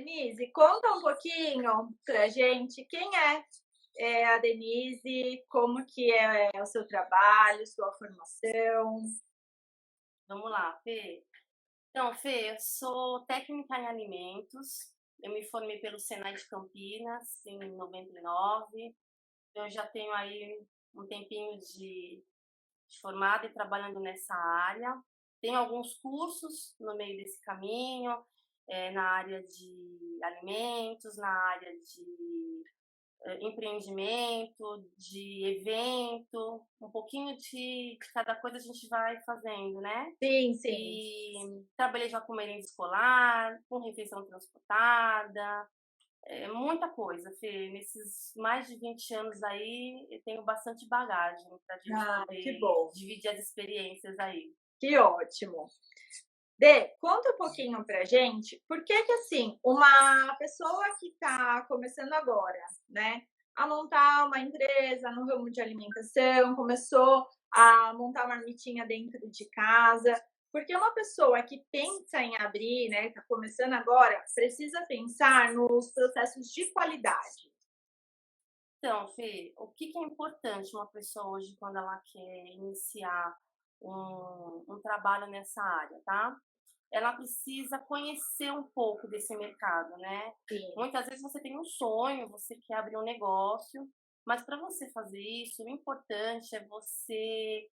Denise, conta um pouquinho pra gente quem é a Denise, como que é o seu trabalho, sua formação. Vamos lá, Fê. Então, Fê, eu sou técnica em alimentos. Eu me formei pelo Senai de Campinas em 99. Eu já tenho aí um tempinho de formada e trabalhando nessa área. Tenho alguns cursos no meio desse caminho, na área de alimentos, na área de empreendimento, de evento, um pouquinho de cada coisa a gente vai fazendo, né? Sim, sim. E trabalhei já com merenda escolar, com refeição transportada, muita coisa, Fê. Nesses mais de 20 anos aí, eu tenho bastante bagagem para a gente Ah, que poder bom, dividir as experiências aí. que ótimo. Dê, conta um pouquinho pra gente, por que que assim, uma pessoa que está começando agora, né, a montar uma empresa no ramo de alimentação, começou a montar uma marmitinha dentro de casa, porque uma pessoa que pensa em abrir, né, está começando agora, precisa pensar nos processos de qualidade. Então, Fê, o que que é importante uma pessoa hoje quando ela quer iniciar um trabalho nessa área, tá? Ela precisa conhecer um pouco desse mercado, né? Sim. Muitas vezes você tem um sonho, você quer abrir um negócio, mas para você fazer isso, o importante é você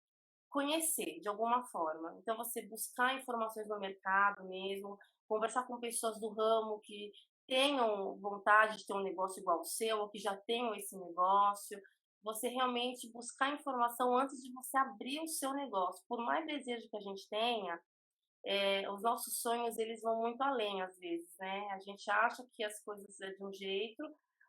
conhecer de alguma forma. Então, você buscar informações no mercado mesmo, conversar com pessoas do ramo que tenham vontade de ter um negócio igual ao seu, ou que já tenham esse negócio. Você realmente buscar informação antes de você abrir o seu negócio. Por mais desejo que a gente tenha, os nossos sonhos eles vão muito além às vezes, né? A gente acha que as coisas é de um jeito,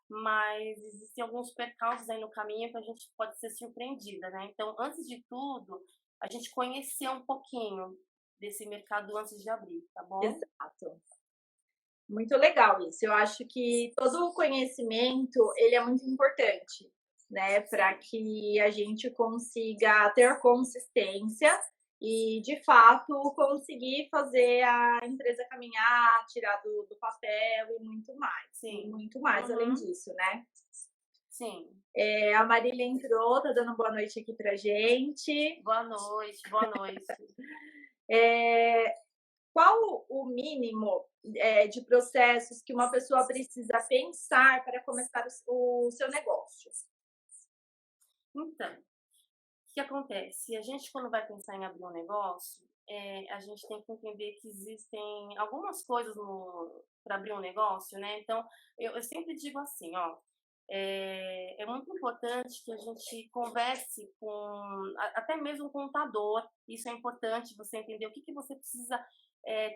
mas existem alguns percalços aí no caminho que a gente pode ser surpreendida, né? Então, antes de tudo, a gente conhecer um pouquinho desse mercado antes de abrir, tá bom? Exato. Muito legal isso. Eu acho que todo o conhecimento, ele é muito importante, né, para Sim. que a gente consiga ter consistência e, de fato, conseguir fazer a empresa caminhar, tirar do papel e Sim. muito mais além Uhum. disso, né. Sim. A Marília entrou, tá dando boa noite aqui pra gente. Boa noite, boa noite. Eh, Qual o mínimo, de processos que uma pessoa precisa pensar para começar o seu negócio? Então, o que acontece? A gente, quando vai pensar em abrir um negócio, a gente tem que entender que existem algumas coisas para abrir um negócio, né? Então, eu sempre digo assim, ó, é muito importante que a gente converse com, até mesmo com o contador. Isso é importante, você entender o que que você precisa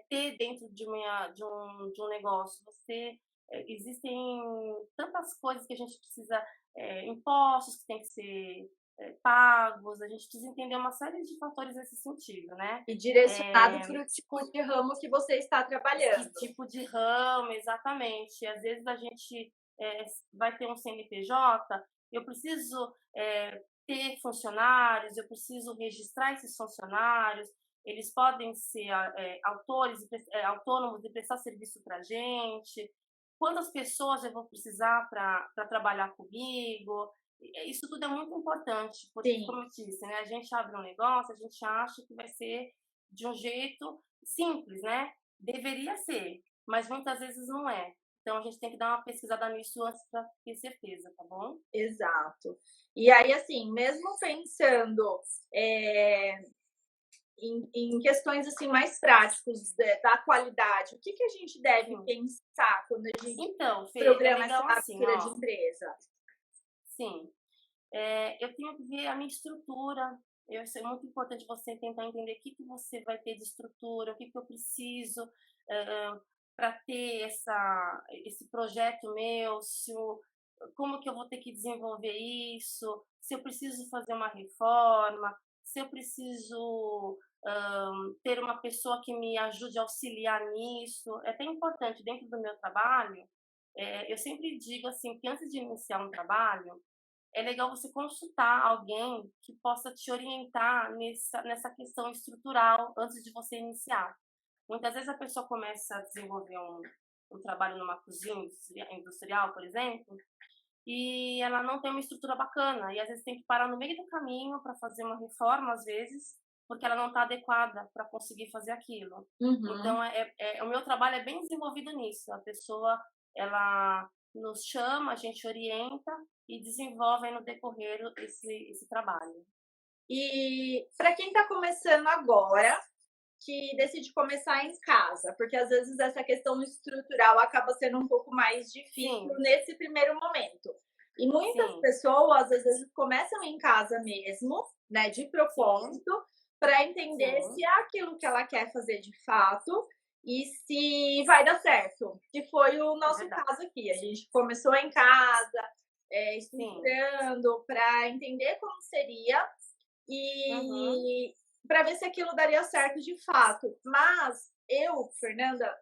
ter dentro de um negócio. Existem tantas coisas que a gente precisa, impostos que tem que ser pagos, a gente precisa entender uma série de fatores nesse sentido, né? E direcionado Eh, para o tipo de ramo que você está que trabalhando. tipo de ramo, exatamente. Às vezes a gente vai ter um CNPJ, eu preciso ter funcionários, eu preciso registrar esses funcionários, eles podem ser autores, autônomos e prestar serviço para a gente, quantas pessoas eu vou precisar para trabalhar comigo. Isso tudo é muito importante, porque, Sim, como eu disse, né, a gente abre um negócio, a gente acha que vai ser de um jeito simples, né? Deveria ser, mas muitas vezes não é. Então a gente tem que dar uma pesquisada nisso antes para ter certeza, tá bom? exato. E aí, assim, mesmo pensando, eh, em questões, assim, mais práticas da qualidade, o que que a gente deve Sim. pensar quando a gente Então, Fê, é programa essa legal assim, abertura de ó. empresa? Sim, eu tenho que ver a minha estrutura. Isso é muito importante você tentar entender o que que você vai ter de estrutura, o que que eu preciso para ter esse projeto meu, como que eu vou ter que desenvolver isso, se eu preciso fazer uma reforma, se eu preciso ter uma pessoa que me ajude a auxiliar nisso. É até importante dentro do meu trabalho. Eu sempre digo assim que antes de iniciar um trabalho é legal você consultar alguém que possa te orientar nessa questão estrutural antes de você iniciar. Muitas vezes a pessoa começa a desenvolver um trabalho numa cozinha industrial, por exemplo, e ela não tem uma estrutura bacana, e às vezes tem que parar no meio do caminho para fazer uma reforma, às vezes, porque ela não está adequada para conseguir fazer aquilo. Uhum. Então, o meu trabalho é bem desenvolvido nisso. A pessoa, ela nos chama, a gente orienta e desenvolve aí no decorrer esse trabalho. E para quem está começando agora, que decide começar em casa, porque às vezes essa questão estrutural acaba sendo um pouco mais difícil Sim, nesse primeiro momento. E muitas sim, pessoas às vezes começam em casa mesmo, né, de sim, propósito, para entender se sim, é aquilo que ela quer fazer de fato e se vai dar certo. Que foi o é nosso verdade. caso aqui. A gente começou em casa, Sim, estruturando para entender como seria uhum, e para ver se aquilo daria certo de fato. Mas eu, Fernanda,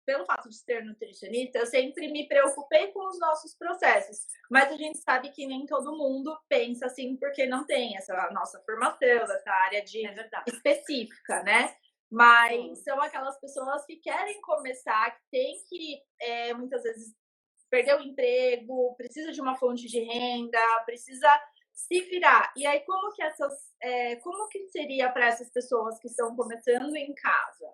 pelo fato de ser nutricionista, eu sempre me preocupei com os nossos processos. Mas a gente sabe que nem todo mundo pensa assim, porque não tem essa nossa formação, essa área de é verdade. específica, né? Mas Sim, são aquelas pessoas que querem começar, que tem que muitas vezes perdeu o emprego, precisa de uma fonte de renda, precisa se virar. E aí, como que seria para essas pessoas que estão começando em casa?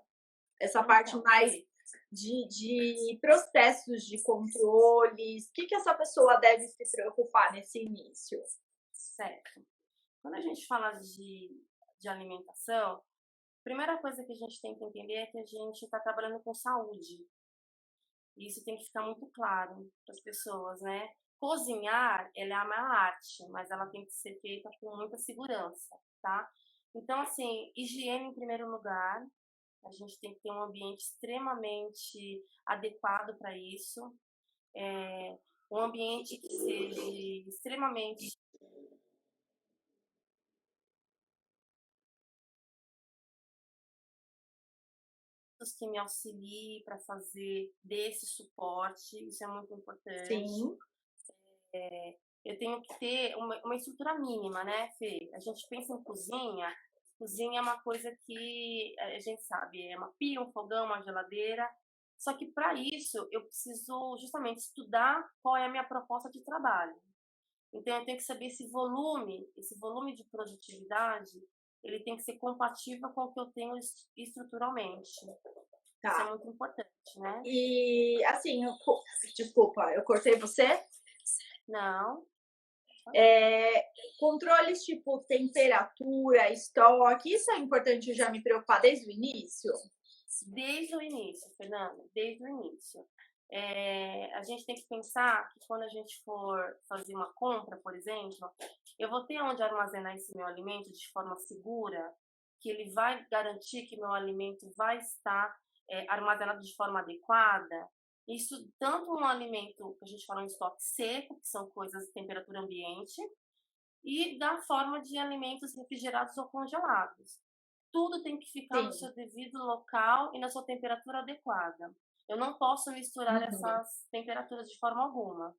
Essa parte então, mais Fê, de processos de controles, o que, que essa pessoa deve se preocupar nesse início? certo. Quando a gente fala de alimentação, a primeira coisa que a gente tem que entender é que a gente está trabalhando com saúde. E isso tem que ficar muito claro para as pessoas, né? Cozinhar, ela é uma arte, mas ela tem que ser feita com muita segurança, tá? Então, assim, higiene em primeiro lugar, a gente tem que ter um ambiente extremamente adequado para isso, um ambiente que seja extremamente que me auxilie para fazer desse suporte, isso é muito importante. Sim, Eu tenho que ter uma estrutura mínima, né, Fê? A gente pensa em cozinha, cozinha é uma coisa que a gente sabe, é uma pia, um fogão, uma geladeira. Só que para isso eu preciso justamente estudar qual é a minha proposta de trabalho. Então eu tenho que saber esse volume de produtividade, ele tem que ser compatível com o que eu tenho estruturalmente. Isso é tá. muito importante, né? E assim, desculpa, eu cortei você. Não, É, controles tipo temperatura, estoque, isso é importante eu já me preocupar desde o início? desde o início, Fernanda, desde o início. A gente tem que pensar que quando a gente for fazer uma compra, por exemplo, eu vou ter onde armazenar esse meu alimento de forma segura, que ele vai garantir que meu alimento vai estar armazenado de forma adequada. Isso tanto um alimento que a gente fala em estoque seco, que são coisas de temperatura ambiente, e da forma de alimentos refrigerados ou congelados. Tudo tem que ficar no Sim. seu devido local e na sua temperatura adequada. Eu não posso misturar Uhum. essas temperaturas de forma alguma,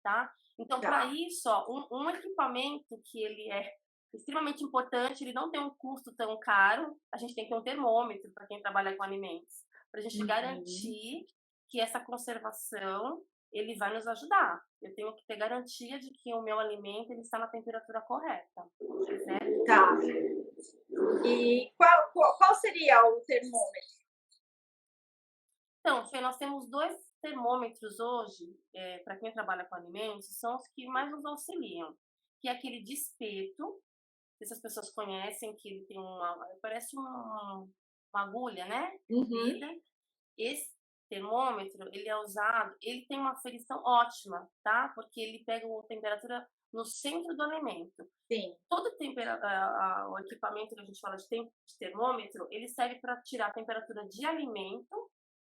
tá? Então, para Tá. isso, ó, um equipamento que ele é extremamente importante, ele não tem um custo tão caro, a gente tem que ter um termômetro para quem trabalha com alimentos, para a gente Uhum. garantir que essa conservação ele vai nos ajudar. Eu tenho que ter garantia de que o meu alimento ele está na temperatura correta, certo? Tá. E qual seria o termômetro? Então, Fê, nós temos dois termômetros hoje, para quem trabalha com alimentos, são os que mais nos auxiliam, que é aquele de espeto, que essas pessoas conhecem, que ele tem parece uma agulha, né, Uhum. comprida. Esse termômetro, ele é usado, ele tem uma aferição ótima, tá? Porque ele pega a temperatura no centro do alimento. Sim, Todo o equipamento que a gente fala de termômetro, ele serve para tirar a temperatura de alimento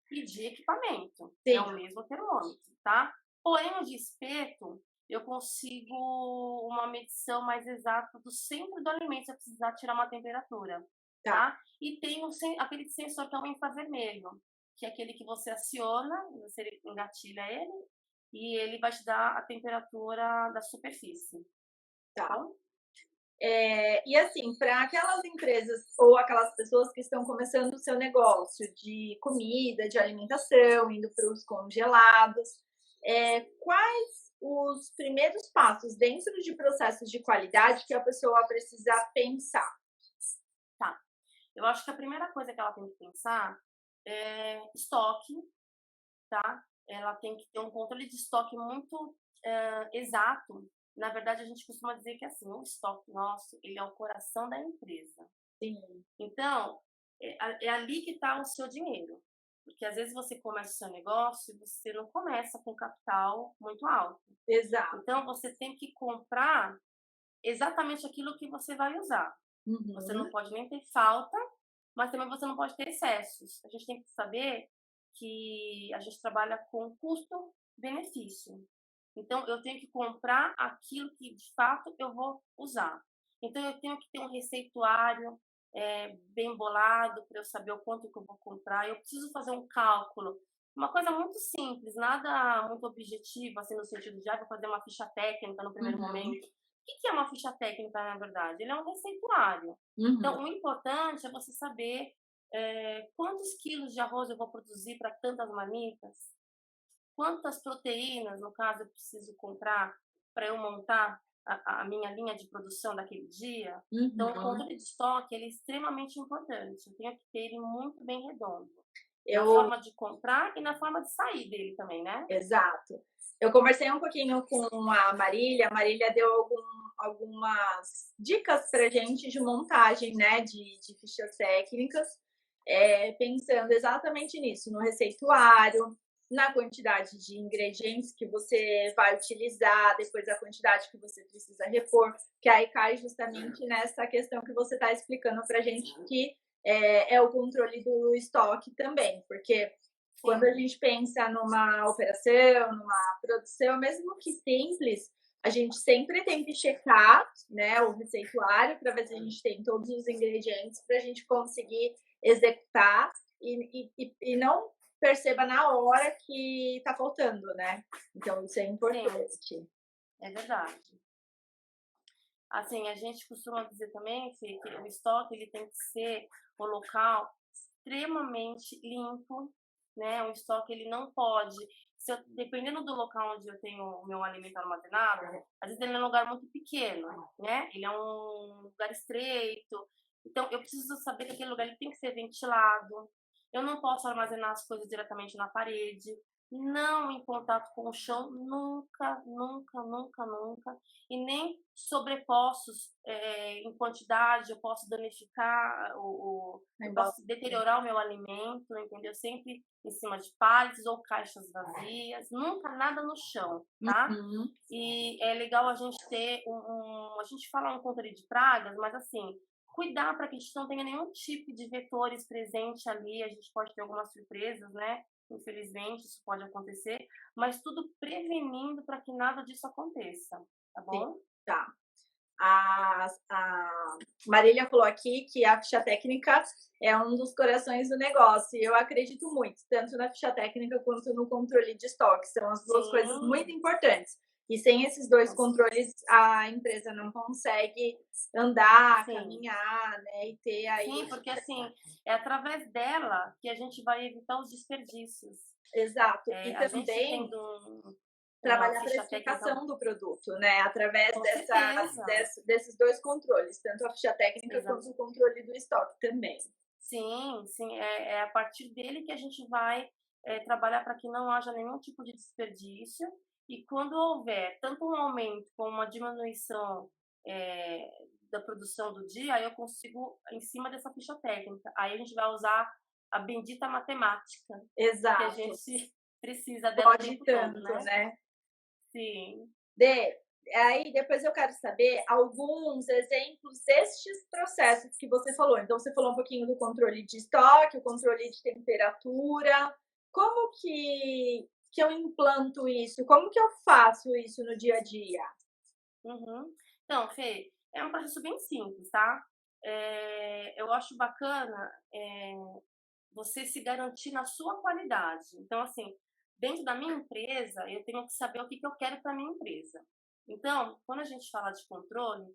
e de equipamento. É sim, o mesmo termômetro, tá? Porém, o de espeto, eu consigo uma medição mais exata do centro do alimento se eu precisar tirar uma temperatura, tá. tá? E tem aquele sensor que é o infravermelho, que é aquele que você aciona, você engatilha ele, e ele vai te dar a temperatura da superfície, tá Tá. bom? E assim, para aquelas empresas ou aquelas pessoas que estão começando o seu negócio de comida, de alimentação, indo para os congelados, quais os primeiros passos dentro de processos de qualidade que a pessoa precisa pensar? Tá. Eu acho que a primeira coisa que ela tem que pensar é estoque, tá? Ela tem que ter um controle de estoque muito exato. Na verdade, a gente costuma dizer que assim, o estoque nosso, ele é o coração da empresa. Sim, Então, é ali que está o seu dinheiro. Porque às vezes você começa o seu negócio e você não começa com capital muito alto. exato. Então, você tem que comprar exatamente aquilo que você vai usar. Você não Uhum, pode nem ter falta, mas também você não pode ter excessos. A gente tem que saber que a gente trabalha com custo-benefício. Então, eu tenho que comprar aquilo que de fato eu vou usar. Então, eu tenho que ter um receituário bem bolado para eu saber o quanto que eu vou comprar. Eu preciso fazer um cálculo. Uma coisa muito simples, nada muito objetivo, assim, no sentido de, vou fazer uma ficha técnica no primeiro uhum, momento. O que é uma ficha técnica, na verdade? Ele é um receituário. uhum. Então, o importante é você saber quantos quilos de arroz eu vou produzir para tantas marmitas, quantas proteínas, no caso, eu preciso comprar para eu montar a minha linha de produção daquele dia. Então, o Uhum. controle de estoque ele é extremamente importante. Eu tenho que ter ele muito bem redondo, na Eu forma de comprar e na forma de sair dele também, né? Exato. Eu conversei um pouquinho com a Marília deu algumas dicas para gente de montagem, né, de fichas técnicas, pensando exatamente nisso, no receituário, na quantidade de ingredientes que você vai utilizar, depois a quantidade que você precisa repor, que aí cai justamente nessa questão que você está explicando para gente, que é o controle do estoque também, porque quando a Sim, gente pensa numa operação, numa produção, mesmo que simples, a gente sempre tem que checar, né, o receituário para ver se a gente tem todos os ingredientes para a gente conseguir executar e não perceba na hora que está faltando, né? Então isso é sim, importante. é verdade. Assim, a gente costuma dizer também, Fê, que o estoque ele tem que ser o local extremamente limpo, né? O estoque ele não pode, se eu, dependendo do local onde eu tenho o meu alimento armazenado, às vezes ele é um lugar muito pequeno, né? Ele é um lugar estreito. Então eu preciso saber que aquele lugar ele tem que ser ventilado. Eu não posso armazenar as coisas diretamente na parede, não em contato com o chão, nunca, nunca, nunca, nunca, e nem sobrepostos em quantidade, eu posso danificar, eu posso deteriorar o meu alimento, entendeu? Sempre em cima de pallets ou caixas vazias, nunca nada no chão, tá? Uhum. E é legal a gente ter a gente fala um controle de pragas, mas assim, cuidar para que a gente não tenha nenhum tipo de vetores presente ali, a gente pode ter algumas surpresas, né? Infelizmente, isso pode acontecer, mas tudo prevenindo para que nada disso aconteça, tá Sim, bom? tá. A Marília falou aqui que a ficha técnica é um dos corações do negócio, e eu acredito muito, tanto na ficha técnica quanto no controle de estoque. São as duas coisas muito Sim, importantes. E sem esses dois com controles, a empresa não consegue andar, sim, caminhar, né? E ter aí. sim, porque assim, é através dela que a gente vai evitar os desperdícios. Exato. E A gente também tendo uma trabalhar a ficha técnica, precificação do produto, né? Através com certeza, desses dois controles, tanto a ficha técnica exa quanto o controle do estoque também. sim, sim, é a partir dele que a gente vai trabalhar para que não haja nenhum tipo de desperdício e quando houver tanto um aumento como uma diminuição eh, da produção do dia, aí eu consigo em cima dessa ficha técnica. Aí a gente vai usar a bendita matemática, que a Exato. gente precisa dela o Pode tempo todo, tanto, né? né? Sim, De, aí depois eu quero saber alguns exemplos destes processos que você falou. Então, você falou um pouquinho do controle de estoque, o controle de temperatura. Como que eu implanto isso? Como que eu faço isso no dia a dia? uhum. Então, Fê, é um processo bem simples, tá? Eu acho bacana você se garantir na sua qualidade. Então, assim, dentro da minha empresa, eu tenho que saber o que eu quero para minha empresa. Então, quando a gente fala de controle,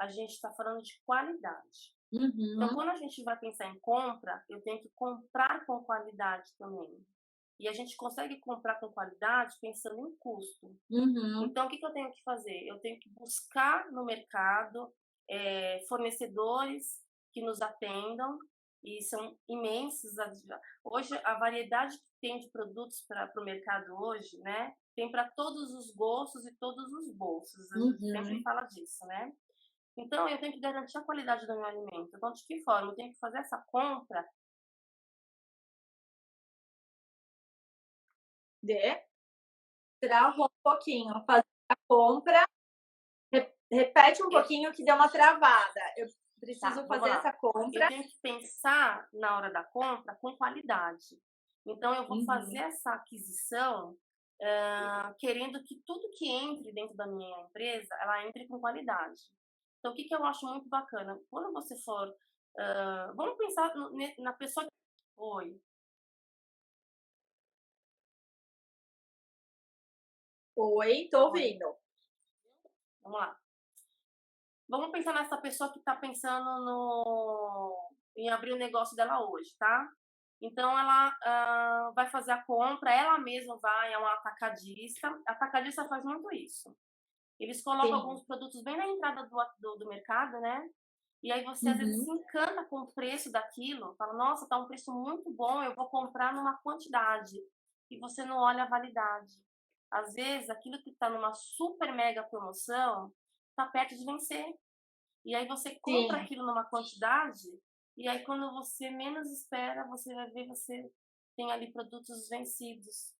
a gente está falando de qualidade. Então, Uhum. quando a gente vai pensar em compra, eu tenho que comprar com qualidade também. E a gente consegue comprar com qualidade pensando em custo. Uhum. Então, o que que eu tenho que fazer? Eu tenho que buscar no mercado fornecedores que nos atendam, e são imensos. Hoje, a variedade que tem de produtos para o mercado hoje, né? Tem para todos os gostos e todos os bolsos. A gente sempre Uhum. fala disso, né? Então, eu tenho que garantir a qualidade do meu alimento. Então, de que forma? Eu tenho que fazer essa compra. De travou um pouquinho, fazer a compra. Repete um Eu, pouquinho que deu uma travada. Eu tá, preciso vamos fazer lá. essa Eu compra. tenho que pensar na hora da compra com qualidade. Então, eu vou fazer Uhum. essa aquisição querendo que tudo que entre dentro da minha empresa, ela entre com qualidade. Então, o que que eu acho muito bacana? Quando você for... vamos pensar na pessoa... Oi, Oi, tô oi, ouvindo. vamos lá. Vamos pensar nessa pessoa que está pensando em abrir o negócio dela hoje, tá? Então, ela vai fazer a compra, ela mesma vai a um atacadista. Atacadista faz muito isso. Eles colocam Sim. alguns produtos bem na entrada do mercado, né? E aí você às vezes Uhum. se encanta com o preço daquilo, fala, nossa, tá um preço muito bom, eu vou comprar numa quantidade. E você não olha a validade. Às vezes, aquilo que está numa super mega promoção, tá perto de vencer. E aí você compra Sim. aquilo numa quantidade, e aí quando você menos espera, você vai ver, você tem ali produtos vencidos.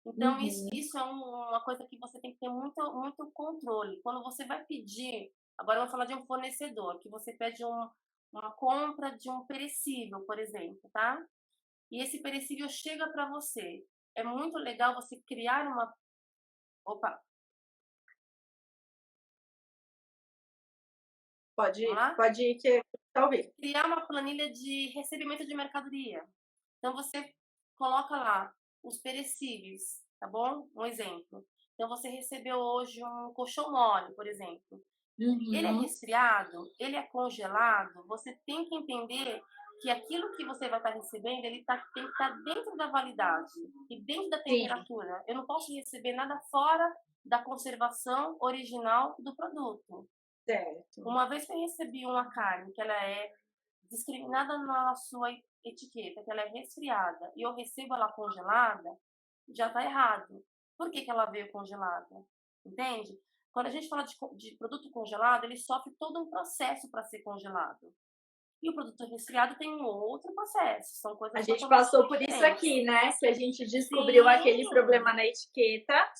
Então, Uhum. isso é uma coisa que você tem que ter muito, muito controle. Quando você vai pedir, agora vamos falar de um fornecedor, que você pede uma compra de um perecível, por exemplo, tá? E esse perecível chega para você. É muito legal você criar uma. Opa, vamos lá? Pode ir que tá ouvindo. Criar uma planilha de recebimento de mercadoria. Então você coloca lá os perecíveis, tá bom? Um exemplo. Então você recebeu hoje um colchão mole, por exemplo. Ele é Uhum. resfriado, ele é congelado, você tem que entender que aquilo que você vai estar recebendo, tem que estar dentro da validade e dentro da Sim. temperatura. Eu não posso receber nada fora da conservação original do produto. Certo. Uma vez que eu recebi uma carne que ela é discriminada na sua etiqueta, que ela é resfriada, e eu recebo ela congelada, já está errado. Por que que ela veio congelada? Entende? Quando a gente fala de produto congelado, ele sofre todo um processo para ser congelado. E o produto resfriado tem um outro processo, são A coisas gente totalmente passou por isso diferentes. aqui, né? Que a gente descobriu aquele Sim, problema na etiqueta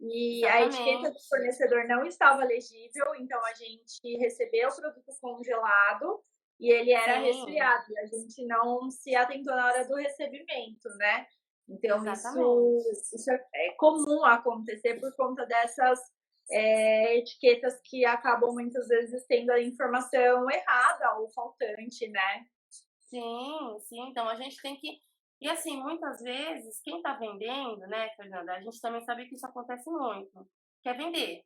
e a etiqueta do exatamente. fornecedor não estava legível, então a gente recebeu o produto congelado e ele era Sim, resfriado. E a gente não se atentou na hora do recebimento, né? Então exatamente. isso é comum acontecer por conta dessas etiquetas que acabam muitas vezes tendo a informação errada ou faltante, né? Sim, sim. Então a gente tem que. E assim, muitas vezes, quem está vendendo, né, Fernanda, a gente também sabe que isso acontece muito. Quer vender.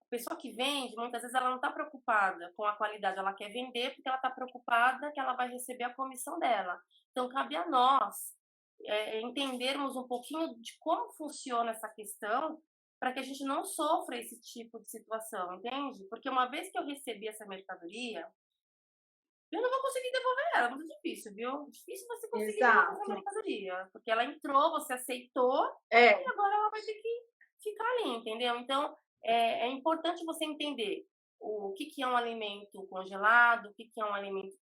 A pessoa que vende, muitas vezes ela não está preocupada com a qualidade, ela quer vender porque ela está preocupada que ela vai receber a comissão dela. Então cabe a nós entendermos um pouquinho de como funciona essa questão para que a gente não sofra esse tipo de situação, entende? Porque uma vez que eu recebi essa mercadoria, eu não vou conseguir devolver ela, é muito difícil, viu? Difícil você conseguir devolver essa Exato. mercadoria, porque ela entrou, você aceitou, e É, agora ela vai ter que ficar ali, entendeu? Então, é importante você entender o que, que é um alimento congelado, o que, que é um alimento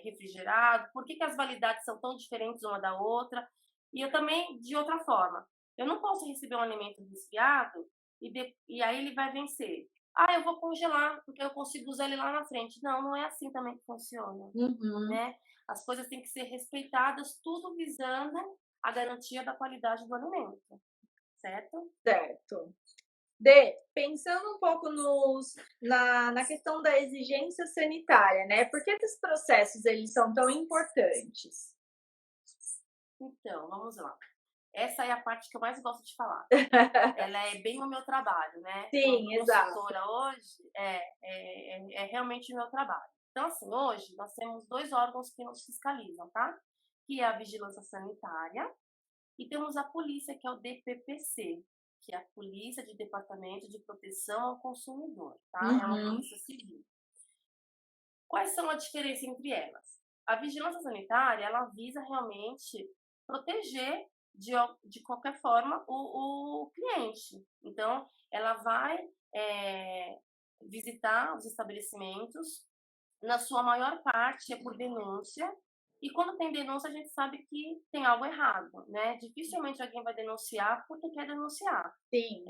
refrigerado, por que, que as validades são tão diferentes uma da outra. E eu também, de outra forma, eu não posso receber um alimento resfriado e aí ele vai vencer. Ah, eu vou congelar, porque eu consigo usar ele lá na frente. Não, não é assim também que funciona, uhum, né? As coisas têm que ser respeitadas, tudo visando a garantia da qualidade do alimento, certo? certo. Pensando um pouco na questão da exigência sanitária, né? Por que esses processos eles são tão importantes? Então, vamos lá. Essa é a parte que eu mais gosto de falar. Ela é bem o meu trabalho, né? Sim, Como exato. consultora hoje, é realmente o meu trabalho. Então, assim, hoje nós temos 2 órgãos que nos fiscalizam, tá? Que é a Vigilância Sanitária e temos a polícia, que é o DPPC, que é a Polícia de Departamento de Proteção ao Consumidor, tá? É uma Uhum. polícia civil. Quais são a diferença entre elas? A vigilância sanitária, ela visa realmente proteger de qualquer forma o cliente. Então, ela vai visitar os estabelecimentos, na sua maior parte é por denúncia, e quando tem denúncia a gente sabe que tem algo errado, né? Dificilmente alguém vai denunciar porque quer denunciar. Sim.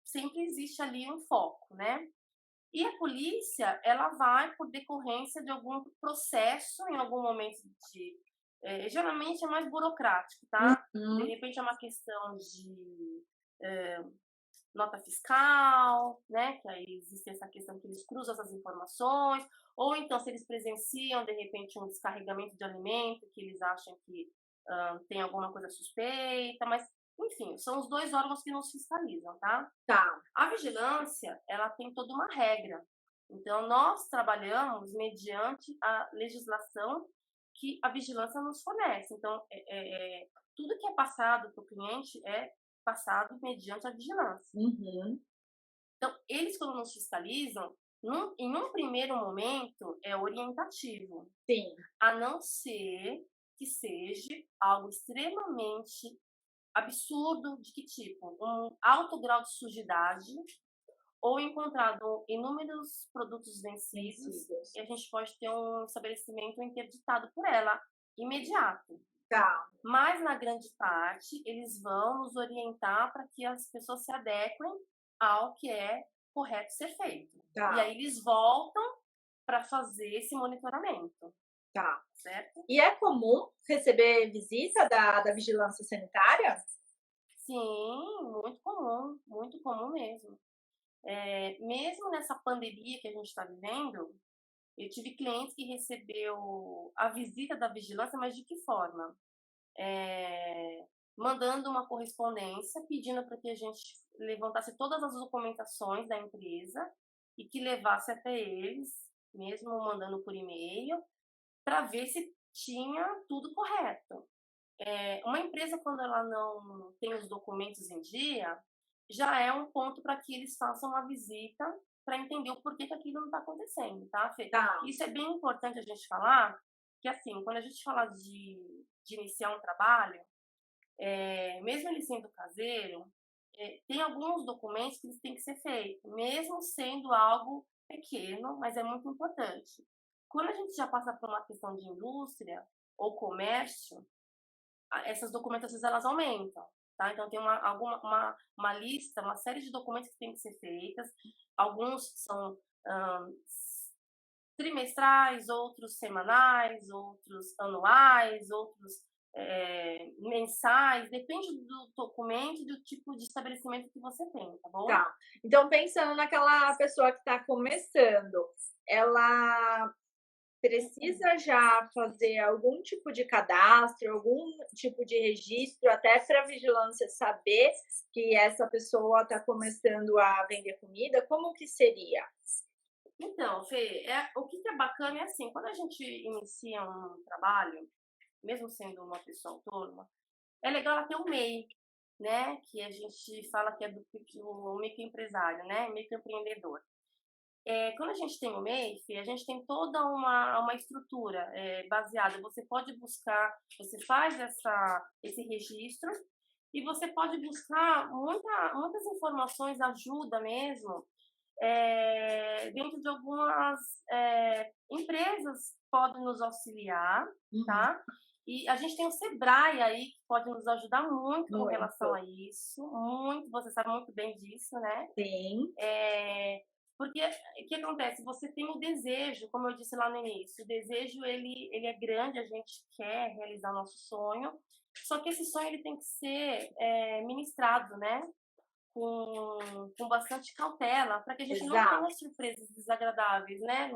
Sempre existe ali um foco, né? E a polícia, ela vai por decorrência de algum processo, em algum momento de. Geralmente é mais burocrático, tá? De Uhum. repente é uma questão de nota fiscal, né? Que aí existe essa questão que eles cruzam essas informações, ou então se eles presenciam, de repente, um descarregamento de alimento, que eles acham que tem alguma coisa suspeita, mas, enfim, são os 2 órgãos que nos fiscalizam, tá? Tá. A vigilância, ela tem toda uma regra. Então, nós trabalhamos mediante a legislação que a vigilância nos fornece. Então, tudo que é passado para o cliente é passado mediante a vigilância. Uhum. Então, eles, quando nos fiscalizam, em um primeiro momento, é orientativo, Sim. a não ser que seja algo extremamente absurdo. De que tipo? Um alto grau de sujidade, ou encontrado inúmeros produtos vencidos, Vencidos. e a gente pode ter um estabelecimento interditado por ela, imediato. Tá. Mas, na grande parte, eles vão nos orientar para que as pessoas se adequem ao que é correto ser feito. E Tá. aí eles voltam para fazer esse monitoramento, Tá. certo? E é comum receber visita da vigilância sanitária? Sim, muito comum mesmo. Mesmo nessa pandemia que a gente está vivendo, eu tive clientes que recebeu a visita da vigilância, mas de que forma? Mandando uma correspondência pedindo para que a gente levantasse todas as documentações da empresa e que levasse até eles, mesmo mandando por e-mail, para ver se tinha tudo correto. Uma empresa, quando ela não tem os documentos em dia, já é um ponto para que eles façam uma visita para entender o porquê que aquilo não está acontecendo, tá, Fê? Tá. Isso é bem importante a gente falar, que assim, quando a gente fala de iniciar um trabalho, mesmo ele sendo caseiro, tem alguns documentos que eles têm que ser feitos, mesmo sendo algo pequeno, mas é muito importante. Quando a gente já passa por uma questão de indústria ou comércio, essas documentações elas aumentam, tá? Então tem uma lista, uma série de documentos que tem que ser feitas. Alguns são trimestrais, outros semanais, outros anuais, outros mensais, depende do documento e do tipo de estabelecimento que você tem, tá bom? Tá. Então, pensando naquela pessoa que está começando, ela precisa já fazer algum tipo de cadastro, algum tipo de registro, até para a vigilância saber que essa pessoa está começando a vender comida? Como que seria? Então, Fê, o que é bacana é assim, quando a gente inicia um trabalho, mesmo sendo uma pessoa autônoma, é legal ela ter um MEI, né? Que a gente fala que é do microempresário, né? Microempreendedor. Quando a gente tem o MEI, Fê, a gente tem toda uma estrutura baseada. Você pode buscar, você faz esse registro e você pode buscar muitas informações, ajuda mesmo, dentro de algumas empresas podem nos auxiliar, Uhum. tá? E a gente tem o Sebrae aí, que pode nos ajudar muito com relação Muito. a isso, muito, você sabe muito bem disso, né? Sim. Porque o que acontece? Você tem o desejo, como eu disse lá no início, o desejo ele é grande, a gente quer realizar nosso sonho, só que esse sonho ele tem que ser ministrado, né? Com bastante cautela, para que a gente não tenha Exato. surpresas desagradáveis, né?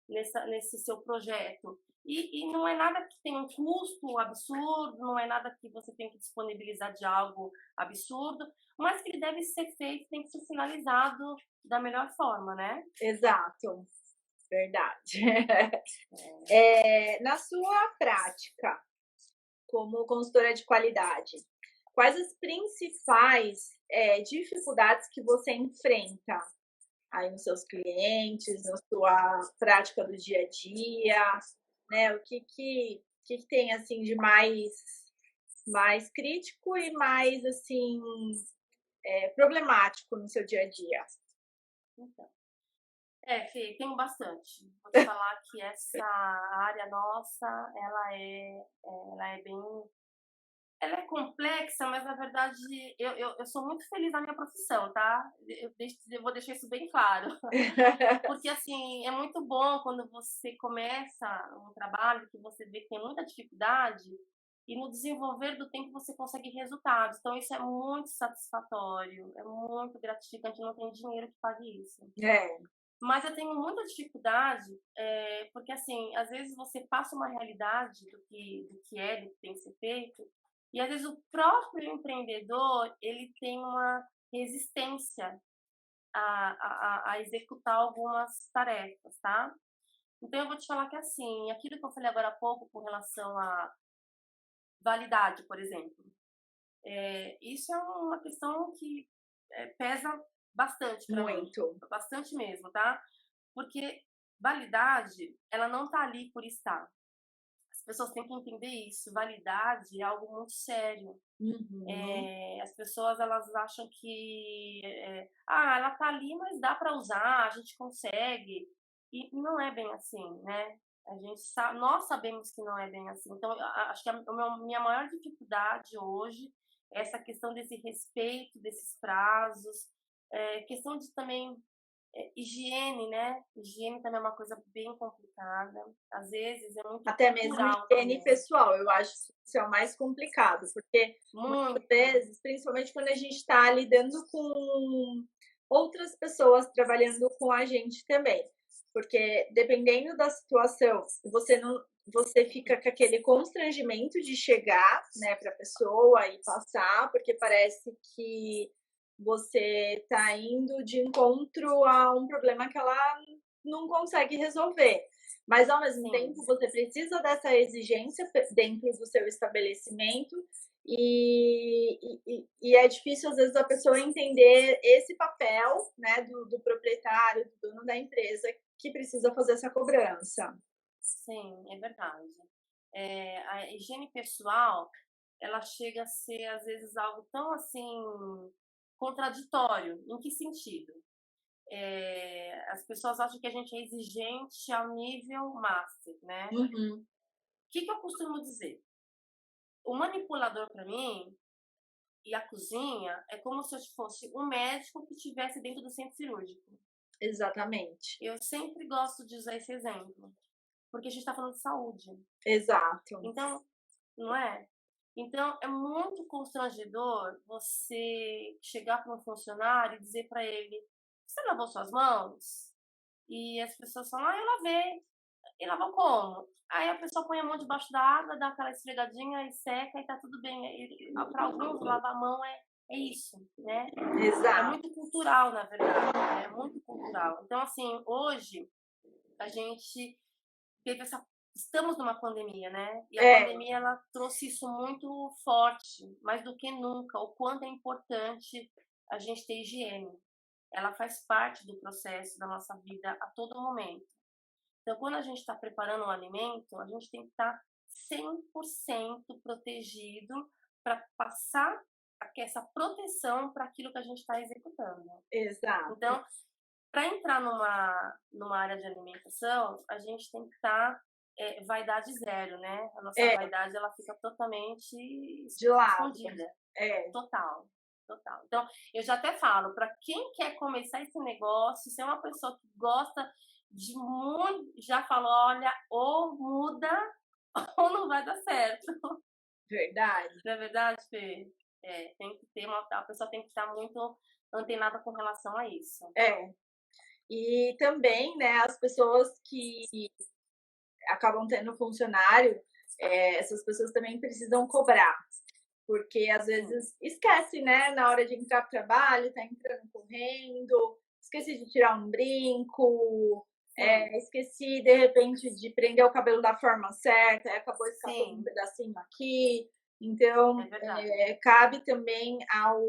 nesse seu projeto. E não é nada que tenha um custo absurdo, não é nada que você tenha que disponibilizar de algo absurdo, mas que ele deve ser feito, tem que ser finalizado da melhor forma, né? Exato, verdade. Na sua prática, como consultora de qualidade, quais as principais dificuldades que você enfrenta aí nos seus clientes, na sua prática do dia a dia, né? O que tem assim de mais crítico e mais assim problemático no seu dia a dia? Então, Fê, tenho bastante. Vou te falar que essa área nossa, ela é bem, ela é complexa, mas na verdade eu sou muito feliz na minha profissão, tá? Eu vou deixar isso bem claro. Porque assim, é muito bom quando você começa um trabalho que você vê que tem muita dificuldade e no desenvolver do tempo você consegue resultados. Então isso é muito satisfatório, é muito gratificante, não tem dinheiro que pague isso. É, Mas eu tenho muita dificuldade, porque assim, às vezes você passa uma realidade do que tem que ser feito, e às vezes o próprio empreendedor, ele tem uma resistência a executar algumas tarefas, tá? Então eu vou te falar que assim, aquilo que eu falei agora há pouco com relação à validade, por exemplo, isso é uma questão que pesa bastante para mim, muito. bastante mesmo, tá? Porque validade, ela não tá ali por estar. As pessoas têm que entender isso. Validade é algo muito sério. Uhum. As pessoas, elas acham que ela tá ali, mas dá para usar, a gente consegue. E não é bem assim, né? Nós sabemos que não é bem assim. Então, acho que minha maior dificuldade hoje é essa questão desse respeito, desses prazos, questão de também higiene, né? Higiene também é uma coisa bem complicada. Às vezes é muito Até mesmo cultural higiene também. pessoal, eu acho que isso é o mais complicado, porque muitas Muito. vezes, principalmente quando a gente está lidando com outras pessoas trabalhando com a gente também, porque dependendo da situação, você fica com aquele constrangimento de chegar, né, para a pessoa e passar, porque parece que você está indo de encontro a um problema que ela não consegue resolver. Mas, ao mesmo Sim, tempo, você precisa dessa exigência dentro do seu estabelecimento e é difícil, às vezes, a pessoa entender esse papel, né, do proprietário, do dono da empresa, que precisa fazer essa cobrança. sim, é verdade. A higiene pessoal, ela chega a ser, às vezes, algo tão, assim, contraditório. Em que sentido? As pessoas acham que a gente é exigente ao nível master, né? O Uhum. que eu costumo dizer? O manipulador, para mim, e a cozinha é como se eu fosse um médico que estivesse dentro do centro cirúrgico. Exatamente. Eu sempre gosto de usar esse exemplo, porque a gente está falando de saúde. Exato. Então, não é? Então, é muito constrangedor você chegar para um funcionário e dizer para ele: Você lavou suas mãos? E as pessoas falam: Eu lavei. E lavou como? Aí a pessoa põe a mão debaixo da água, dá aquela esfregadinha e seca e tá tudo bem. Para alguns, lavar a mão é isso, né? É Exato. muito cultural, na verdade. É muito cultural. Então, assim, hoje a gente teve essa. Estamos numa pandemia, né? E a É, pandemia ela trouxe isso muito forte, mais do que nunca, o quanto é importante a gente ter higiene. Ela faz parte do processo da nossa vida a todo momento. Então, quando a gente está preparando um alimento, a gente tem que estar 100% protegido para passar essa proteção para aquilo que a gente está executando. exato. Então, para entrar numa área de alimentação, a gente tem que estar vaidade zero, né? A nossa É, vaidade ela fica totalmente de lado. escondida, É, total, total. Então, eu já até falo, para quem quer começar esse negócio, se é uma pessoa que gosta de muito, já falou, olha, ou muda ou não vai dar certo. verdade. Não é verdade, Fê? Tem que ter a pessoa tem que estar muito antenada com relação a isso. É. E também, né, as pessoas que acabam tendo funcionário, essas pessoas também precisam cobrar, porque às Sim, vezes esquece, né, na hora de entrar para o trabalho, tá entrando correndo, esqueci de tirar um brinco, sim, esqueci de repente de prender o cabelo da forma certa, aí acabou escapando um sim, pedacinho aqui. é Então, verdade. cabe também ao,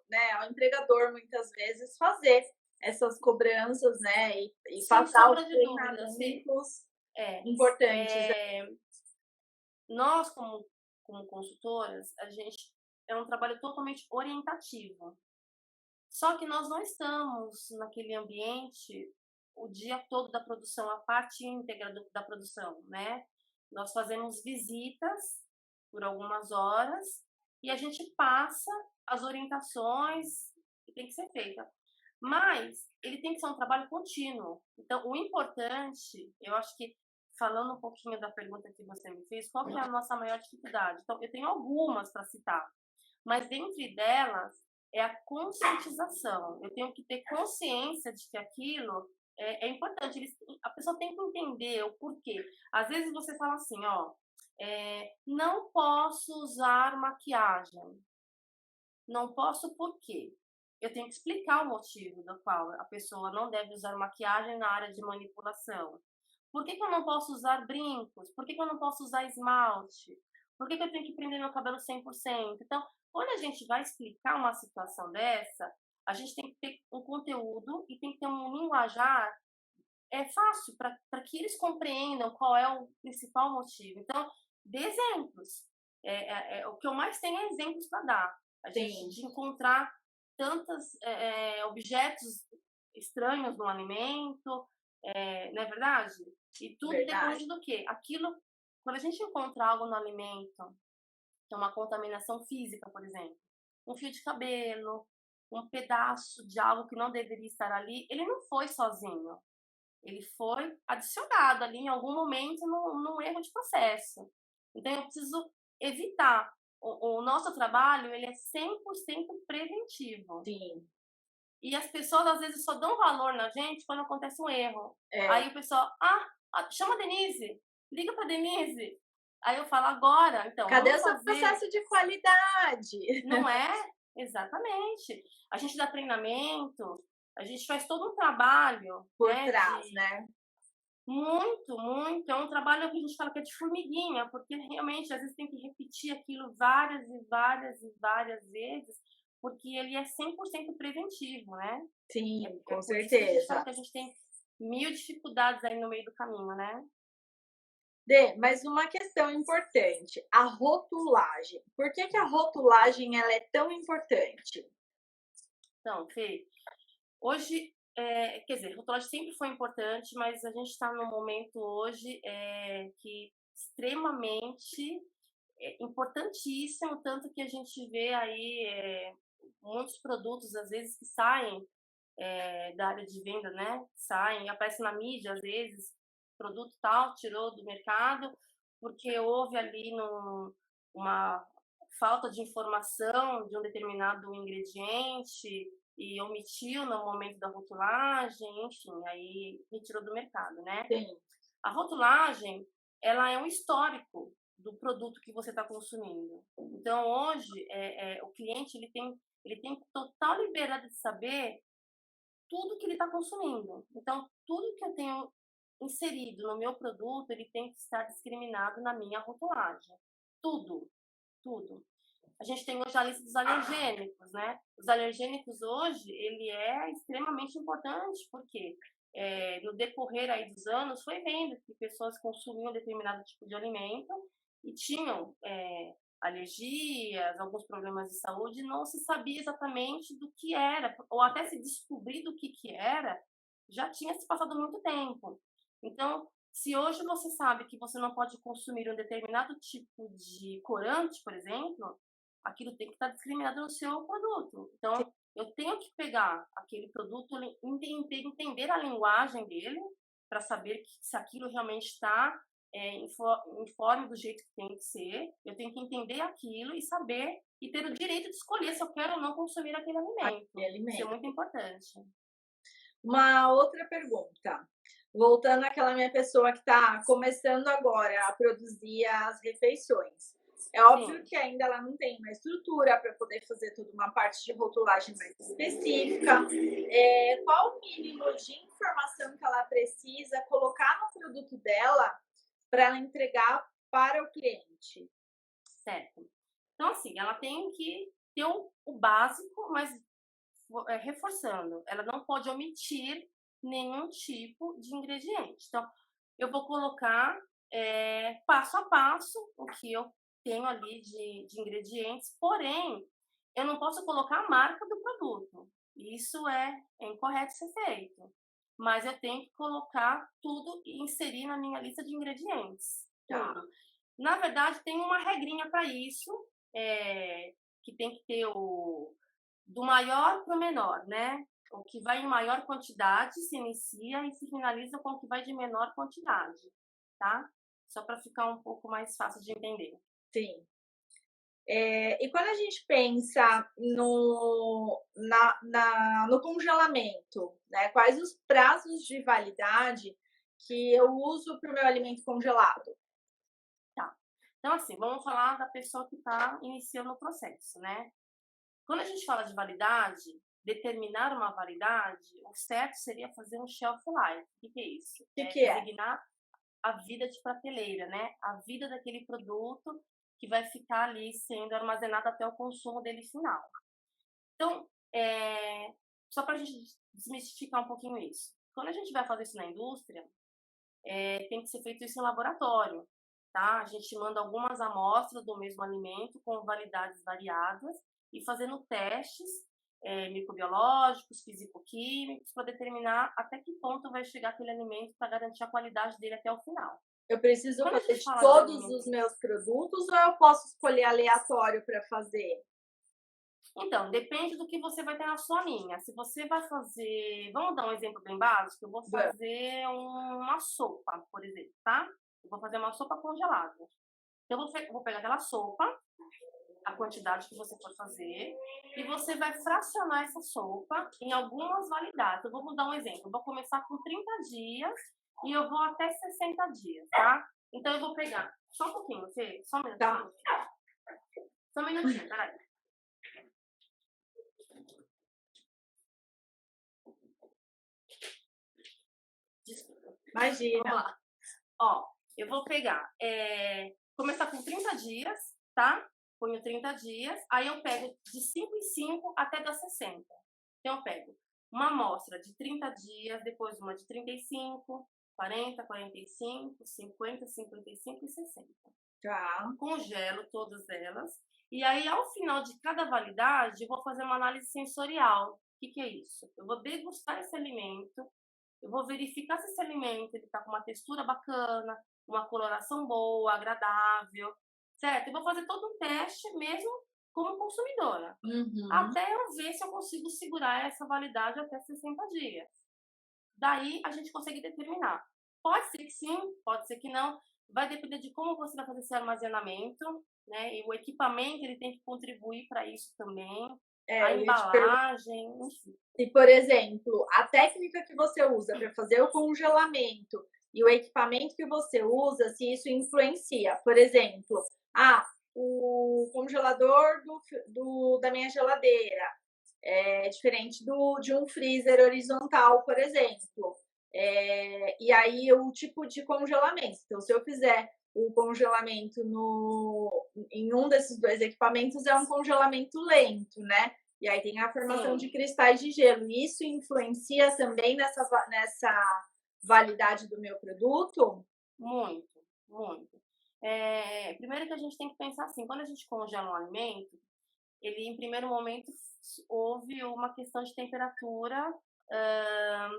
né, ao empregador muitas vezes fazer essas cobranças, né, e Sem passar os sombra de dúvida, se treinamentos é, importantes. é, nós como consultoras, a gente é um trabalho totalmente orientativo. Só que nós não estamos naquele ambiente o dia todo da produção, a parte íntegra da produção, né? Nós fazemos visitas por algumas horas e a gente passa as orientações que tem que ser feita. Mas ele tem que ser um trabalho contínuo. Então, o importante, eu acho que falando um pouquinho da pergunta que você me fez, qual que é a nossa maior dificuldade? Então, eu tenho algumas para citar, mas dentre delas é a conscientização. Eu tenho que ter consciência de que aquilo é importante. A pessoa tem que entender o porquê. Às vezes você fala assim, ó, não posso usar maquiagem. Não posso por quê? Eu tenho que explicar o motivo do qual a pessoa não deve usar maquiagem na área de manipulação. Por que, que eu não posso usar brincos? Por que, que eu não posso usar esmalte? Por que, que eu tenho que prender meu cabelo 100%? Então, quando a gente vai explicar uma situação dessa, a gente tem que ter um conteúdo e tem que ter um linguajar fácil para que eles compreendam qual é o principal motivo. Então, dê exemplos. O que eu mais tenho é exemplos para dar. A gente Sim, de encontrar tantos objetos estranhos no alimento, não é verdade? E tudo verdade. depende do quê? Aquilo, quando a gente encontra algo no alimento, que é uma contaminação física, por exemplo, um fio de cabelo, um pedaço de algo que não deveria estar ali, ele não foi sozinho. Ele foi adicionado ali em algum momento num erro de processo. Então eu preciso evitar. O nosso trabalho ele é 100% preventivo. Sim, E as pessoas às vezes só dão valor na gente quando acontece um erro. é. Aí o pessoal, chama a Denise, liga para Denise. Aí eu falo agora, então, Cadê o vamos seu fazer. processo de qualidade? Não é? Exatamente. A gente dá treinamento, a gente faz todo um trabalho, Por né, trás, de né? muito, muito. É um trabalho que a gente fala que é de formiguinha, porque realmente às vezes tem que repetir aquilo várias e várias e várias vezes, porque ele é 100% preventivo, né? Sim, É com por isso que a gente fala certeza. que a gente tem mil dificuldades aí no meio do caminho, né? Dê, mas uma questão importante, a rotulagem. Por que que a rotulagem ela é tão importante? Então, Fê, hoje, quer dizer, rotulagem sempre foi importante, mas a gente está num momento hoje que extremamente importantíssimo, tanto que a gente vê aí muitos produtos, às vezes, que saem da área de venda, né? Saem, aparecem na mídia, às vezes, produto tal, tirou do mercado, porque houve ali uma falta de informação de um determinado ingrediente e omitiu no momento da rotulagem, enfim, aí retirou do mercado, né? Sim, A rotulagem, ela é um histórico do produto que você está consumindo. Então, hoje, o cliente ele tem total liberdade de saber tudo que ele está consumindo. Então, tudo que eu tenho inserido no meu produto, ele tem que estar discriminado na minha rotulagem. Tudo, tudo. A gente tem hoje a lista dos alergênicos, né? Os alergênicos hoje, ele é extremamente importante, porque no decorrer aí dos anos foi vendo que pessoas consumiam determinado tipo de alimento e tinham alergias, alguns problemas de saúde, não se sabia exatamente do que era, ou até se descobrir do que era, já tinha se passado muito tempo. Então, se hoje você sabe que você não pode consumir um determinado tipo de corante, por exemplo, aquilo tem que estar discriminado no seu produto. sim. Então, eu tenho que pegar aquele produto, entender a linguagem dele, para saber se aquilo realmente está informe do jeito que tem que ser. Eu tenho que entender aquilo e saber e ter o direito de escolher se eu quero ou não consumir aquele alimento. Aquele Isso é alimento. muito importante. Uma outra pergunta. Voltando àquela minha pessoa que está começando agora a produzir as refeições. É óbvio Sim, que ainda ela não tem uma estrutura para poder fazer toda uma parte de rotulagem mais específica. Qual o mínimo de informação que ela precisa colocar no produto dela para ela entregar para o cliente? certo. Então, assim, ela tem que ter o básico, mas reforçando, ela não pode omitir nenhum tipo de ingrediente. Então, eu vou colocar passo a passo o que eu tenho ali de ingredientes, porém, eu não posso colocar a marca do produto. Isso é incorreto ser feito. Mas eu tenho que colocar tudo e inserir na minha lista de ingredientes. Tá, Tudo. Na verdade, tem uma regrinha para isso, que tem que ter do maior para o menor, né? O que vai em maior quantidade se inicia e se finaliza com o que vai de menor quantidade, tá? Só para ficar um pouco mais fácil de entender. sim. E quando a gente pensa no congelamento, né? Quais os prazos de validade que eu uso para o meu alimento congelado? Tá. Então, assim, vamos falar da pessoa que está iniciando o processo, né? Quando a gente fala de validade, determinar uma validade, o certo seria fazer um shelf life. O que é isso? O que, É que é? designar a vida de prateleira, né? A vida daquele produto que vai ficar ali sendo armazenado até o consumo dele final. Então, só para a gente desmistificar um pouquinho isso. Quando a gente vai fazer isso na indústria, tem que ser feito isso em laboratório, tá? A gente manda algumas amostras do mesmo alimento com validades variadas e fazendo testes microbiológicos, fisicoquímicos, para determinar até que ponto vai chegar aquele alimento para garantir a qualidade dele até o final. Eu preciso Quando a fazer gente de fala de todos os alimento, meus produtos ou eu posso escolher aleatório para fazer? então, depende do que você vai ter na sua linha. Se você vai fazer, vamos dar um exemplo bem básico, eu vou fazer uma sopa, por exemplo, tá? Eu vou fazer uma sopa congelada. Então, eu vou pegar aquela sopa, a quantidade que você for fazer, e você vai fracionar essa sopa em algumas validades. Eu vou dar um exemplo. Eu vou começar com 30 dias e eu vou até 60 dias, tá? Então, eu vou pegar só um pouquinho, Fê, só um Tá. minutinho. Só um minutinho, peraí. Desculpa. Vamos Imagina. lá. Ó, eu vou pegar, começar com 30 dias, tá? Ponho 30 dias, aí eu pego de 5 em 5 até dar 60. Então, eu pego uma amostra de 30 dias, depois uma de 35, 40, 45, 50, 55 e 60. Tá. Congelo todas elas. E aí, ao final de cada validade, eu vou fazer uma análise sensorial. O que é isso? Eu vou degustar esse alimento, eu vou verificar se esse alimento está com uma textura bacana, uma coloração boa, agradável, certo? Eu vou fazer todo um teste mesmo como consumidora, Uhum. até eu ver se eu consigo segurar essa validade até 60 dias. Daí a gente consegue determinar. Pode ser que sim, pode ser que não. Vai depender de como você vai fazer esse armazenamento, né? E o equipamento ele tem que contribuir para isso também. A Eu ia te perguntar embalagem, enfim. se, por exemplo, a técnica que você usa para fazer o congelamento e o equipamento que você usa, se isso influencia. Por exemplo, o congelador da minha geladeira é diferente de um freezer horizontal, por exemplo. E aí o tipo de congelamento. Então, se eu fizer o congelamento em um desses dois equipamentos, é um congelamento lento, né? E aí tem a formação de Sim, cristais de gelo. Isso influencia também nessa validade do meu produto? muito, muito. Primeiro que a gente tem que pensar assim, quando a gente congela um alimento, ele em primeiro momento houve uma questão de temperatura, hã,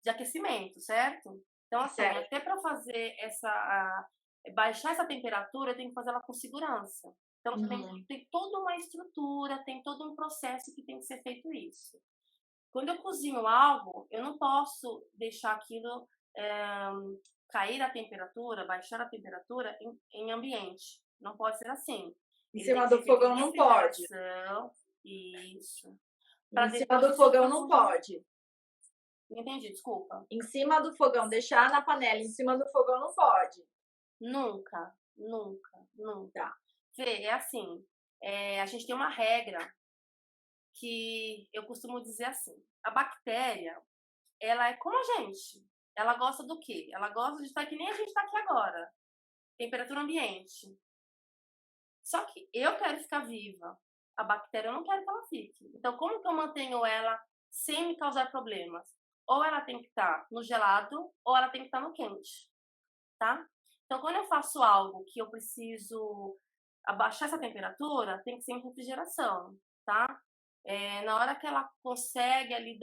de aquecimento, certo? Então, assim, Certo. até para fazer baixar essa temperatura, eu tenho que fazer ela com segurança. Então, Uhum. tem toda uma estrutura, tem todo um processo que tem que ser feito isso. Quando eu cozinho algo, eu não posso deixar aquilo eh, cair a temperatura, baixar a temperatura em ambiente. Não pode ser assim. Em Ele tem cima que do ser feito em fogão não pode. refrigeração, isso. Para Em cima depois do você ir fogão para não congelar. pode. Não entendi, desculpa. Em cima do fogão, deixar na panela em cima do fogão não pode. Nunca, nunca, nunca. Tá. Vê, é assim, a gente tem uma regra que eu costumo dizer assim, a bactéria, ela é como a gente. Ela gosta do quê? Ela gosta de estar que nem a gente está aqui agora, temperatura ambiente. Só que eu quero ficar viva, a bactéria eu não quero que ela fique. Então, como que eu mantenho ela sem me causar problemas? Ou ela tem que estar no gelado, ou ela tem que estar no quente, tá? Então, quando eu faço algo que eu preciso abaixar essa temperatura, tem que ser em refrigeração, tá? Na hora que ela consegue ali